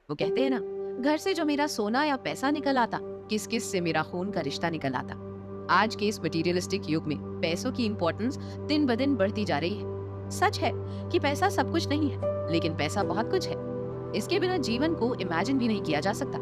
वो कहते हैं ना, घर से जो मेरा सोना या पैसा निकल आता, किस किस से मेरा खून का रिश्ता निकल आता। आज के इस मटेरियलिस्टिक युग में पैसों की इंपॉर्टेंस दिन ब दिन बढ़ती जा रही है। सच है कि पैसा सब कुछ नहीं है, लेकिन पैसा बहुत कुछ है। इसके बिना जीवन को इमेजिन भी नहीं किया जा सकता।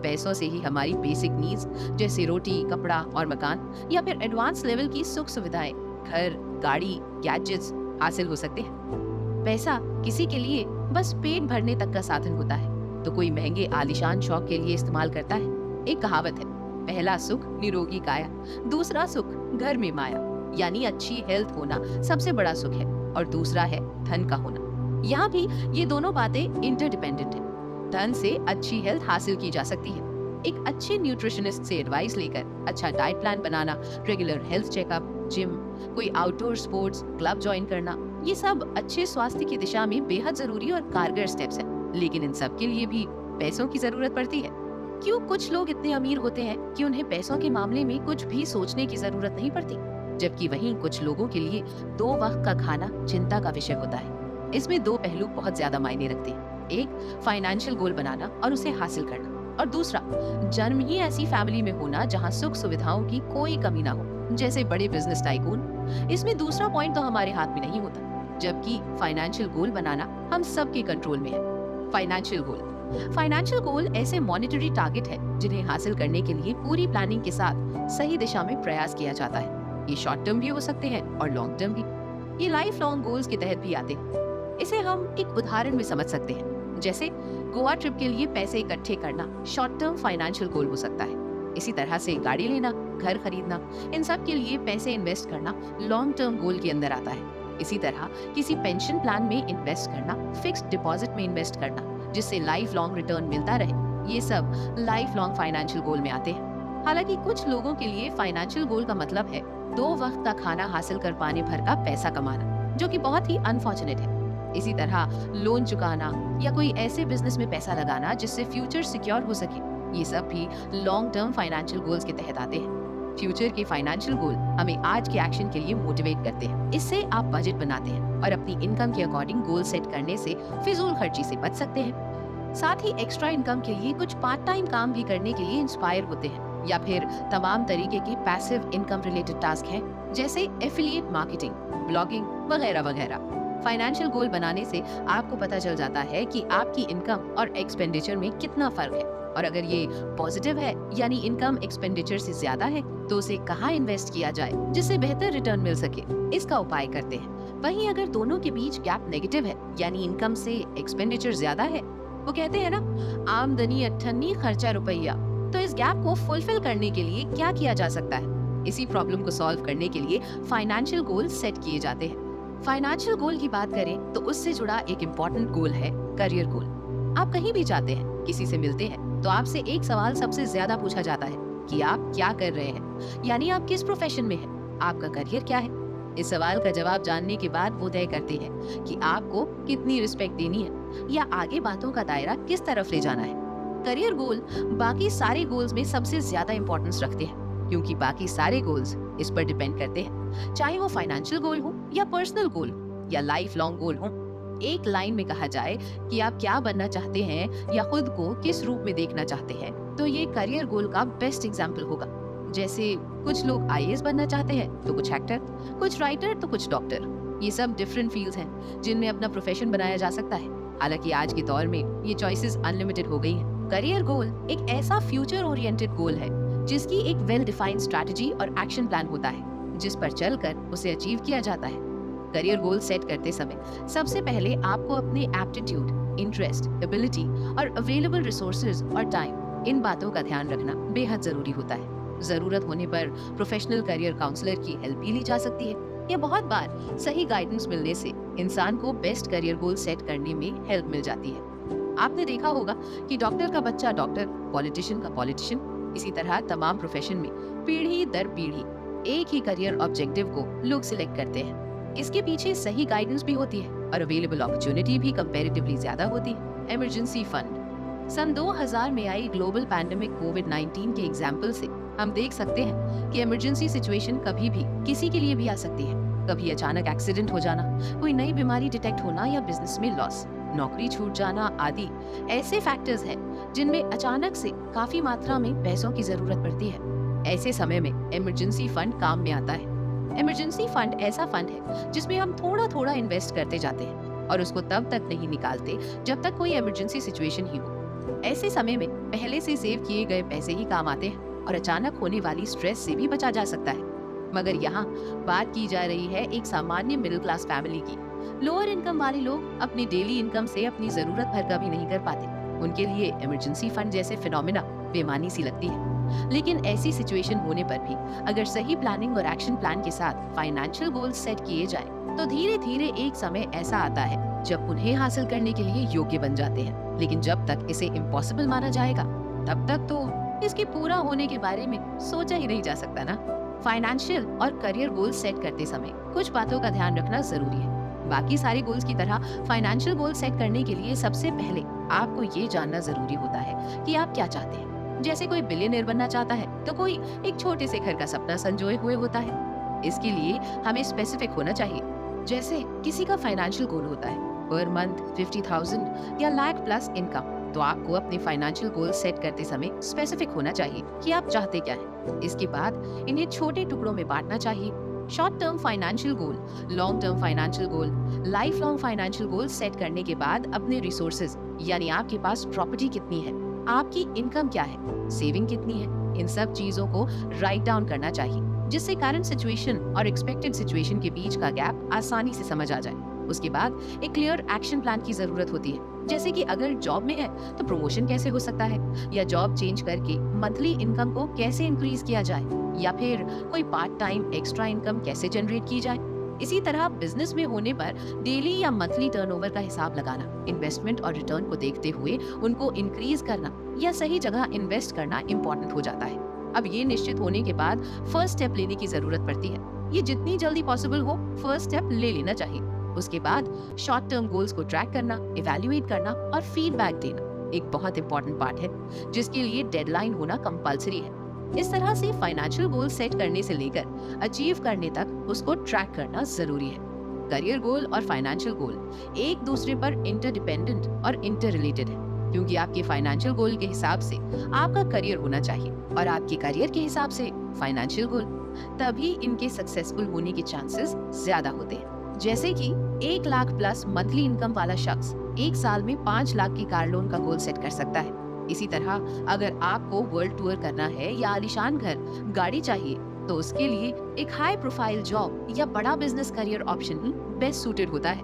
पैसों से ही हमारी बेसिक नीड्स जैसे रोटी, कपड़ा और मकान, या फिर एडवांस लेवल की सुख सुविधाएं, घर, गाड़ी, गैजेट्स हासिल हो सकते हैं। पैसा किसी के लिए बस पेट भरने तक का साधन होता है, तो कोई महंगे आलीशान शौक के लिए इस्तेमाल करता है। एक कहावत है, पहला सुख निरोगी काया, दूसरा सुख घर में माया। यानी अच्छी हेल्थ होना सबसे बड़ा सुख है, और दूसरा है धन का होना। यहाँ भी ये दोनों बातें इंटरडिपेंडेंट है। धन से अच्छी हेल्थ हासिल की जा सकती है। एक अच्छे न्यूट्रिशनिस्ट से एडवाइस लेकर अच्छा डाइट प्लान बनाना, रेगुलर हेल्थ चेकअप, जिम, कोई आउटडोर स्पोर्ट्स क्लब ज्वाइन करना, ये सब अच्छे स्वास्थ्य की दिशा में बेहद जरूरी और कारगर स्टेप्स हैं। लेकिन इन सब के लिए भी पैसों की जरूरत पड़ती है। क्यों कुछ लोग इतने अमीर होते हैं कि उन्हें पैसों के मामले में कुछ भी सोचने की जरूरत नहीं पड़ती, जबकि वहीं कुछ लोगों के लिए 2 वक्त का खाना चिंता का विषय होता है। इसमें 2 पहलू बहुत ज्यादा मायने रखते हैं। एक, फाइनेंशियल गोल बनाना और उसे हासिल करना, और दूसरा, जन्म ही ऐसी फैमिली में होना जहां सुख सुविधाओं की कोई कमी ना हो, जैसे बड़े बिजनेस टाइकून। इसमें दूसरा पॉइंट तो हमारे हाथ में नहीं होता, जबकि फाइनेंशियल गोल बनाना हम सबके कंट्रोल में है। फाइनेंशियल गोल ऐसे मॉनेटरी टारगेट है जिन्हें हासिल करने के लिए पूरी प्लानिंग के साथ सही दिशा में प्रयास किया जाता है। ये शॉर्ट टर्म भी हो सकते हैं और लॉन्ग टर्म भी। ये लाइफ लॉन्ग गोल्स के तहत भी आते हैं। इसे हम एक उदाहरण में समझ सकते हैं, जैसे गोवा ट्रिप के लिए पैसे इकट्ठे करना शॉर्ट टर्म फाइनेंशियल गोल हो सकता है। इसी तरह से गाड़ी लेना, घर खरीदना, इन सब के लिए पैसे इन्वेस्ट करना लॉन्ग टर्म गोल के अंदर आता है। इसी तरह किसी पेंशन प्लान में इन्वेस्ट करना, फिक्स्ड डिपॉजिट में इन्वेस्ट करना जिससे लाइफ लॉन्ग रिटर्न मिलता रहे, ये सब लाइफ लॉन्ग फाइनेंशियल गोल में आते हैं। हालांकि कुछ लोगों के लिए फाइनेंशियल गोल का मतलब है 2 वक्त का खाना हासिल कर पाने भर का पैसा कमाना, जो कि बहुत ही अनफॉर्चुनेट है। इसी तरह लोन चुकाना या कोई ऐसे बिजनेस में पैसा लगाना जिससे फ्यूचर सिक्योर हो सके, ये सब भी लॉन्ग टर्म फाइनेंशियल गोल्स के तहत आते हैं। फ्यूचर के फाइनेंशियल गोल हमें आज के एक्शन के लिए मोटिवेट करते हैं। इससे आप बजट बनाते हैं और अपनी इनकम के अकॉर्डिंग गोल सेट करने से फिजूल खर्ची से बच सकते हैं। साथ ही एक्स्ट्रा इनकम के लिए कुछ पार्ट टाइम काम भी करने के लिए इंस्पायर होते हैं, या फिर तमाम तरीके के पैसिव इनकम रिलेटेड टास्क हैं, जैसे एफिलिएट मार्केटिंग, ब्लॉगिंग वगैरह वगैरह। फाइनेंशियल गोल बनाने से आपको पता चल जाता है कि आपकी इनकम और एक्सपेंडिचर में कितना फर्क है, और अगर ये पॉजिटिव है यानी इनकम एक्सपेंडिचर से ज्यादा है, तो उसे कहाँ इन्वेस्ट किया जाए जिससे बेहतर रिटर्न मिल सके, इसका उपाय करते हैं। वहीं अगर दोनों के बीच गैप नेगेटिव है यानी इनकम से एक्सपेंडिचर ज्यादा है, वो कहते हैं ना, आमदनी अठन्नी खर्चा रुपया, तो इस गैप को फुलफिल करने के लिए क्या किया जा सकता है? इसी प्रॉब्लम को सॉल्व करने के लिए फाइनेंशियल गोल सेट किए जाते हैं। फाइनेंशियल गोल की बात करें तो उससे जुड़ा एक इम्पोर्टेंट गोल है करियर गोल। आप कहीं भी जाते हैं, किसी से मिलते हैं, तो आपसे एक सवाल सबसे ज्यादा पूछा जाता है कि आप क्या कर रहे हैं, यानी आप किस प्रोफेशन में हैं, आपका करियर क्या है। इस सवाल का जवाब जानने के बाद वो तय करते हैं कि आपको कितनी रिस्पेक्ट देनी है या आगे बातों का दायरा किस तरफ ले जाना है। करियर गोल बाकी सारे गोल्स में सबसे ज्यादा इंपॉर्टेंस रखते हैं, क्योंकि बाकी सारे गोल्स इस पर डिपेंड करते हैं, चाहे वो फाइनेंशियल गोल हो या पर्सनल गोल या लाइफ लॉन्ग गोल हो। एक लाइन में कहा जाए कि आप क्या बनना चाहते हैं या खुद को किस रूप में देखना चाहते हैं, तो ये करियर गोल का बेस्ट एग्जाम्पल होगा। जैसे कुछ लोग आईएएस बनना चाहते हैं, तो कुछ एक्टर, कुछ राइटर, तो कुछ डॉक्टर। ये सब डिफरेंट फील्ड्स हैं जिनमें अपना प्रोफेशन बनाया जा सकता है। हालांकि आज के दौर में ये चॉइसेस अनलिमिटेड हो गई हैं। करियर गोल एक ऐसा फ्यूचर ओरिएंटेड गोल है जिसकी एक वेल डिफाइंड स्ट्रैटेजी और एक्शन प्लान होता है, जिस पर चलकर उसे अचीव किया जाता है। करियर गोल सेट करते समय सबसे पहले आपको अपने एप्टीट्यूड, इंटरेस्ट, एबिलिटी और अवेलेबल रिसोर्सेज और टाइम, इन बातों का ध्यान रखना बेहद जरूरी होता है। जरूरत होने पर प्रोफेशनल करियर काउंसलर की हेल्प भी ली जा सकती है, या बहुत बार सही गाइडेंस मिलने से इंसान को बेस्ट करियर गोल सेट करने में हेल्प मिल जाती है। आपने देखा होगा कि डॉक्टर का बच्चा डॉक्टर, पॉलिटिशियन का पॉलिटिशियन, इसी तरह तमाम प्रोफेशन में पीढ़ी दर पीढ़ी एक ही करियर ऑब्जेक्टिव को लोग सिलेक्ट करते हैं। इसके पीछे सही गाइडेंस भी होती है और अवेलेबल अपॉर्चुनिटी भी कंपैरेटिवली ज्यादा होती है। Emergency fund. सन 2000 में आई ग्लोबल पैंडेमिक कोविड-19 के एग्जाम्पल से हम देख सकते हैं कि इमरजेंसी सिचुएशन कभी भी किसी के लिए भी आ सकती है। कभी अचानक एक्सीडेंट हो जाना, कोई नई बीमारी डिटेक्ट होना या बिजनेस में लॉस। नौकरी छूट जाना आदि ऐसे फैक्टर्स हैं जिनमें अचानक से काफी मात्रा में पैसों की जरूरत पड़ती है। ऐसे समय में इमरजेंसी फंड काम में आता है। इमरजेंसी फंड ऐसा फंड है जिसमें हम थोड़ा थोड़ा इन्वेस्ट करते जाते हैं और उसको तब तक नहीं निकालते जब तक कोई इमरजेंसी सिचुएशन ही हो। ऐसे समय में पहले से सेव किए गए पैसे ही काम आते हैं और अचानक होने वाली स्ट्रेस से भी बचा जा सकता है। मगर यहाँ बात की जा रही है एक सामान्य मिडिल क्लास फैमिली की। लोअर इनकम वाले लोग अपनी डेली इनकम से अपनी जरूरत भर का भी नहीं कर पाते। उनके लिए इमरजेंसी फंड जैसे फिनोमिना बेमानी सी लगती है। लेकिन ऐसी सिचुएशन होने पर भी अगर सही प्लानिंग और एक्शन प्लान के साथ फाइनेंशियल गोल्स सेट किए जाएं, तो धीरे धीरे एक समय ऐसा आता है जब उन्हें हासिल करने के लिए योग्य बन जाते हैं। लेकिन जब तक इसे इम्पॉसिबल माना जाएगा, तब तक तो इसके पूरा होने के बारे में सोचा ही नहीं जा सकता ना। फाइनेंशियल और करियर गोल्स सेट करते समय कुछ बातों का ध्यान रखना जरूरी है। बाकी सारे गोल्स की तरह फाइनेंशियल गोल सेट करने के लिए सबसे पहले आपको ये जानना जरूरी होता है कि आप क्या चाहते हैं। जैसे कोई बिलियनियर बनना चाहता है तो कोई एक छोटे से घर का सपना संजोए हुए होता है। इसके लिए हमें स्पेसिफिक होना चाहिए। जैसे किसी का फाइनेंशियल गोल होता है पर मंथ 50,000 या लाख प्लस इनकम, तो आपको अपने फाइनेंशियल गोल सेट करते समय स्पेसिफिक होना चाहिए कि आप चाहते क्या हैं। इसके बाद इन्हें छोटे टुकड़ों में बांटना चाहिए। Short term financial goal, long term financial goal, life long financial goal set करने के बाद अपने रिसोर्सेज यानी आपके पास प्रॉपर्टी कितनी है, आपकी इनकम क्या है, सेविंग कितनी है, इन सब चीजों को राइट डाउन करना चाहिए, जिससे करंट सिचुएशन और एक्सपेक्टेड सिचुएशन के बीच का गैप आसानी से समझ आ जाए। उसके बाद एक क्लियर एक्शन प्लान की जरूरत होती है। जैसे कि अगर जॉब में है तो प्रमोशन कैसे हो सकता है, या जॉब चेंज करके मंथली इनकम को कैसे इंक्रीज किया जाए, या फिर कोई पार्ट टाइम एक्स्ट्रा इनकम कैसे जनरेट की जाए। इसी तरह बिजनेस में होने पर डेली या मंथली टर्नओवर का हिसाब लगाना, इन्वेस्टमेंट और रिटर्न को देखते हुए उनको इंक्रीज करना या सही जगह इन्वेस्ट करना इम्पोर्टेंट हो जाता है। अब ये निश्चित होने के बाद फर्स्ट स्टेप लेने की जरूरत पड़ती है। ये जितनी जल्दी पॉसिबल हो फर्स्ट स्टेप ले लेना चाहिए। उसके बाद शॉर्ट टर्म गोल्स को ट्रैक करना, इवैल्यूएट करना और फीडबैक देना एक बहुत इंपॉर्टेंट पार्ट है, जिसके लिए डेडलाइन होना कंपलसरी है। इस तरह से फाइनेंशियल गोल सेट करने से लेकर अचीव करने तक उसको ट्रैक करना जरूरी है। करियर गोल और फाइनेंशियल गोल एक दूसरे पर इंटरडिपेंडेंट और इंटर रिलेटेड है, क्योंकि आपके फाइनेंशियल गोल के हिसाब से आपका करियर होना चाहिए और आपके करियर के हिसाब से फाइनेंशियल गोल। तभी इनके सक्सेसफुल होने के चांसेस ज्यादा होते हैं। जैसे कि 1 लाख प्लस मंथली इनकम वाला शख्स 1 साल में 5 लाख की कार लोन का गोल सेट कर सकता है। इसी तरह अगर आपको वर्ल्ड टूर करना है या आलीशान घर, गाड़ी चाहिए, तो उसके लिए एक हाई प्रोफाइल जॉब या बड़ा बिजनेस करियर ऑप्शन ही बेस्ट सूटेड होता है।